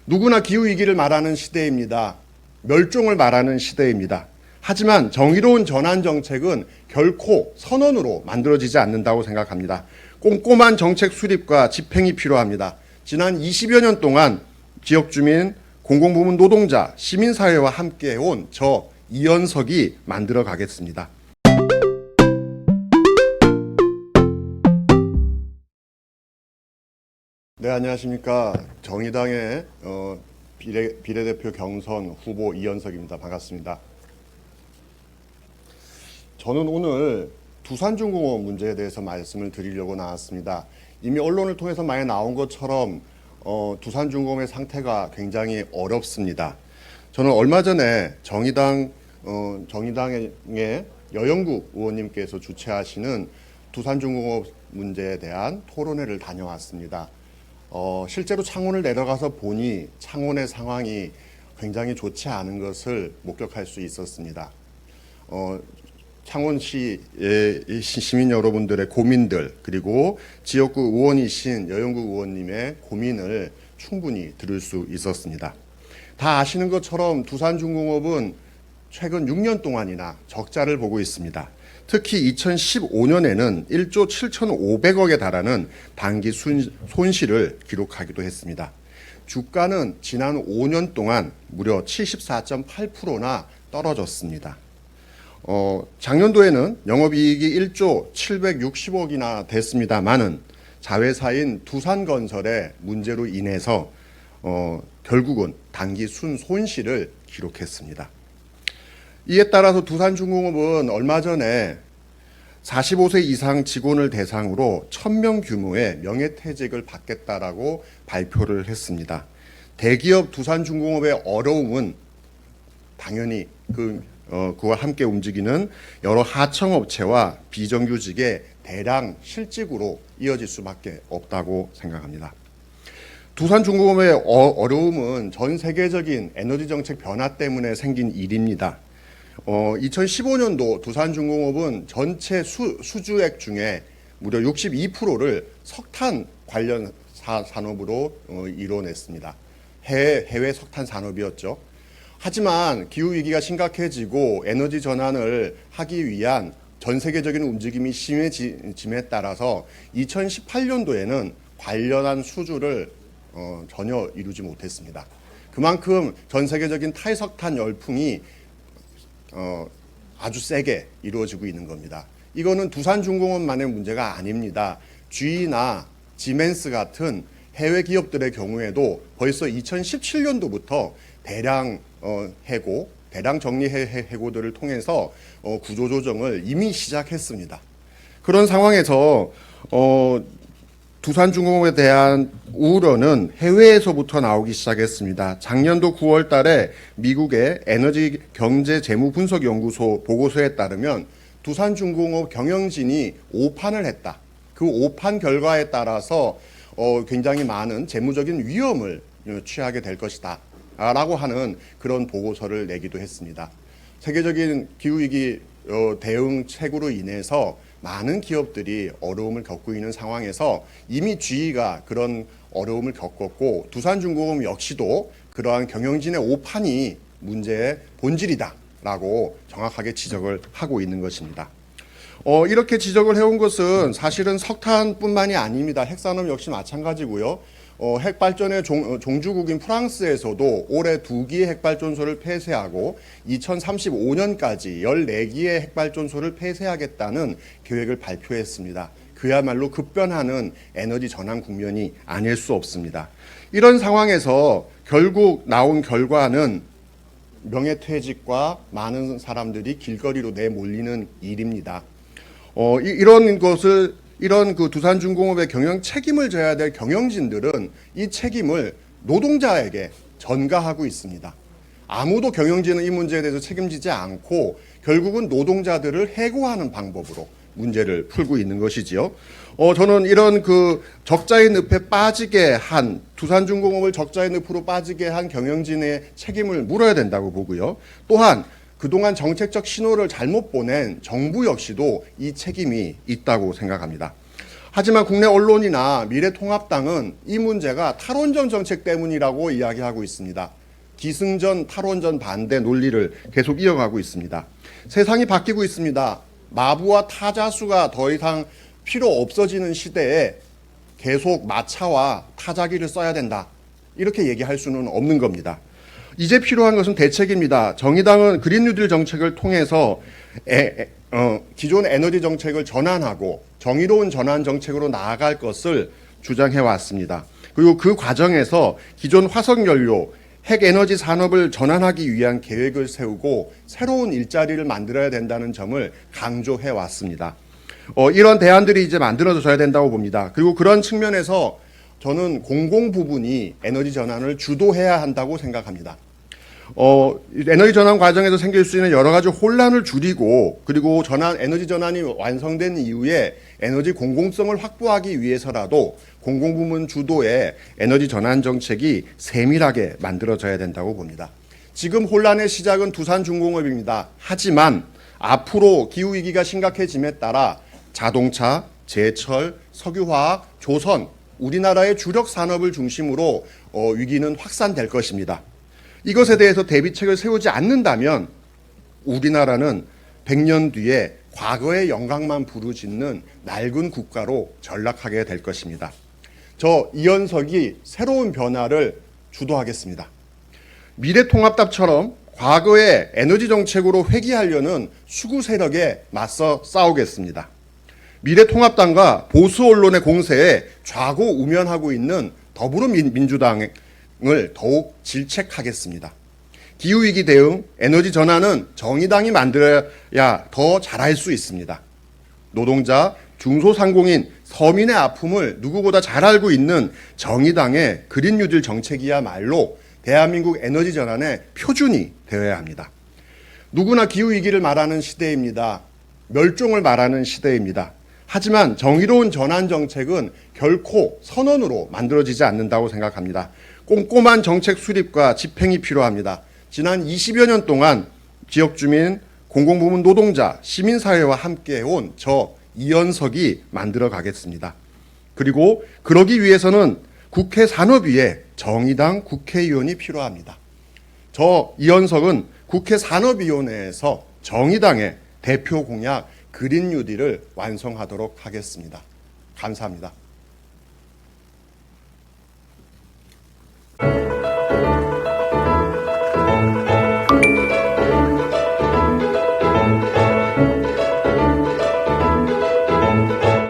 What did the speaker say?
누구나 기후위기를 말하는 시대입니다. 멸종을 말하는 시대입니다. 하지만 정의로운 전환 정책은 결코 선언으로 만들어지지 않는다고 생각합니다. 꼼꼼한 정책 수립과 집행이 필요합니다. 지난 20여 년 동안 지역주민, 공공부문 노동자, 시민사회와 함께 해온 저 이현석이 만들어 가겠습니다. 네, 안녕하십니까. 정의당의 비례대표 경선 후보 이현석입니다. 반갑습니다. 저는 오늘 두산중공업 문제에 대해서 말씀을 드리려고 나왔습니다. 이미 언론을 통해서 많이 나온 것처럼 두산중공업의 상태가 굉장히 어렵습니다. 저는 얼마 전에 정의당의 여영구 의원님께서 주최하시는 두산중공업 문제에 대한 토론회를 다녀왔습니다. 실제로 창원을 내려가서 보니 창원의 상황이 굉장히 좋지 않은 것을 목격할 수 있었습니다. 창원시의 시민 여러분들의 고민들, 그리고 지역구 의원이신 여영구 의원님의 고민을 충분히 들을 수 있었습니다. 다 아시는 것처럼 두산중공업은 최근 6년 동안이나 적자를 보고 있습니다. 특히 2015년에는 1조 7,500억에 달하는 단기 손실을 기록하기도 했습니다. 주가는 지난 5년 동안 무려 74.8%나 떨어졌습니다. 작년도에는 영업이익이 1조 760억이나 됐습니다만은 자회사인 두산건설의 문제로 인해서 결국은 단기 순손실을 기록했습니다. 이에 따라서 두산중공업은 얼마 전에 45세 이상 직원을 대상으로 1000명 규모의 명예퇴직을 받겠다라고 발표를 했습니다. 대기업 두산중공업의 어려움은 당연히 그와 함께 움직이는 여러 하청업체와 비정규직의 대량 실직으로 이어질 수밖에 없다고 생각합니다. 두산중공업의 어려움은 전 세계적인 에너지 정책 변화 때문에 생긴 일입니다. 2015년도 두산중공업은 전체 수주액 중에 무려 62%를 석탄 관련 산업으로 이뤄냈습니다. 해외 석탄 산업이었죠. 하지만 기후위기가 심각해지고 에너지 전환을 하기 위한 전 세계적인 움직임이 심해짐에 따라서 2018년도에는 관련한 수주를 전혀 이루지 못했습니다. 그만큼 전 세계적인 탈석탄 열풍이 아주 세게 이루어지고 있는 겁니다. 이거는 두산중공업만의 문제가 아닙니다. GE나 지멘스 같은 해외 기업들의 경우에도 벌써 2017년도부터 대량 해고, 대량 정리 해고들을 통해서 구조조정을 이미 시작했습니다. 그런 상황에서 두산중공업에 대한 우려는 해외에서부터 나오기 시작했습니다. 작년도 9월 달에 미국의 에너지 경제 재무 분석 연구소 보고서에 따르면 두산중공업 경영진이 오판을 했다. 그 오판 결과에 따라서 굉장히 많은 재무적인 위험을 취하게 될 것이다 라고 하는 그런 보고서를 내기도 했습니다. 세계적인 기후위기 대응책으로 인해서 많은 기업들이 어려움을 겪고 있는 상황에서 이미 GE가 그런 어려움을 겪었고 두산중공업 역시도 그러한 경영진의 오판이 문제의 본질이다라고 정확하게 지적을 하고 있는 것입니다. 이렇게 지적을 해온 것은 사실은 석탄뿐만이 아닙니다. 핵산업 역시 마찬가지고요. 핵발전의 종주국인 프랑스에서도 올해 2기의 핵발전소를 폐쇄하고 2035년까지 14기의 핵발전소를 폐쇄하겠다는 계획을 발표했습니다. 그야말로 급변하는 에너지 전환 국면이 아닐 수 없습니다. 이런 상황에서 결국 나온 결과는 명예퇴직과 많은 사람들이 길거리로 내몰리는 일입니다. 이런 그 두산중공업의 경영 책임을 져야 될 경영진들은 이 책임을 노동자에게 전가하고 있습니다. 아무도 경영진은 이 문제에 대해서 책임지지 않고 결국은 노동자들을 해고하는 방법으로 문제를 풀고 있는 것이지요. 저는 이런 그 적자의 늪에 빠지게 한 두산중공업을 적자의 늪으로 빠지게 한 경영진의 책임을 물어야 된다고 보고요. 또한 그동안 정책적 신호를 잘못 보낸 정부 역시도 이 책임이 있다고 생각합니다. 하지만 국내 언론이나 미래통합당은 이 문제가 탈원전 정책 때문이라고 이야기하고 있습니다. 기승전 탈원전 반대 논리를 계속 이어가고 있습니다. 세상이 바뀌고 있습니다. 마부와 타자수가 더 이상 필요 없어지는 시대에 계속 마차와 타자기를 써야 된다. 이렇게 얘기할 수는 없는 겁니다. 이제 필요한 것은 대책입니다. 정의당은 그린 뉴딜 정책을 통해서 기존 에너지 정책을 전환하고 정의로운 전환 정책으로 나아갈 것을 주장해 왔습니다. 그리고 그 과정에서 기존 화석연료, 핵에너지 산업을 전환하기 위한 계획을 세우고 새로운 일자리를 만들어야 된다는 점을 강조해 왔습니다. 이런 대안들이 이제 만들어져야 된다고 봅니다. 그리고 그런 측면에서 저는 공공 부분이 에너지 전환을 주도해야 한다고 생각합니다. 에너지 전환 과정에서 생길 수 있는 여러 가지 혼란을 줄이고 그리고 에너지 전환이 완성된 이후에 에너지 공공성을 확보하기 위해서라도 공공부문 주도의 에너지 전환 정책이 세밀하게 만들어져야 된다고 봅니다. 지금 혼란의 시작은 두산중공업입니다. 하지만 앞으로 기후위기가 심각해짐에 따라 자동차, 제철, 석유화학, 조선, 우리나라의 주력 산업을 중심으로 위기는 확산될 것입니다. 이것에 대해서 대비책을 세우지 않는다면 우리나라는 100년 뒤에 과거의 영광만 부르짖는 낡은 국가로 전락하게 될 것입니다. 저 이현석이 새로운 변화를 주도하겠습니다. 미래통합당처럼 과거의 에너지 정책으로 회귀하려는 수구 세력에 맞서 싸우겠습니다. 미래통합당과 보수 언론의 공세에 좌고우면하고 있는 더불어민주당을 더욱 질책하겠습니다. 기후위기 대응, 에너지 전환은 정의당이 만들어야 더 잘할 수 있습니다. 노동자, 중소상공인, 서민의 아픔을 누구보다 잘 알고 있는 정의당의 그린 뉴딜 정책이야말로 대한민국 에너지 전환의 표준이 되어야 합니다. 누구나 기후위기를 말하는 시대입니다. 멸종을 말하는 시대입니다. 하지만 정의로운 전환 정책은 결코 선언으로 만들어지지 않는다고 생각합니다. 꼼꼼한 정책 수립과 집행이 필요합니다. 지난 20여 년 동안 지역 주민, 공공부문 노동자, 시민사회와 함께 해온 저 이현석이 만들어 가겠습니다. 그리고 그러기 위해서는 국회 산업위에 정의당 국회의원이 필요합니다. 저 이현석은 국회 산업위원회에서 정의당의 대표 공약 그린 뉴딜을 완성하도록 하겠습니다. 감사합니다.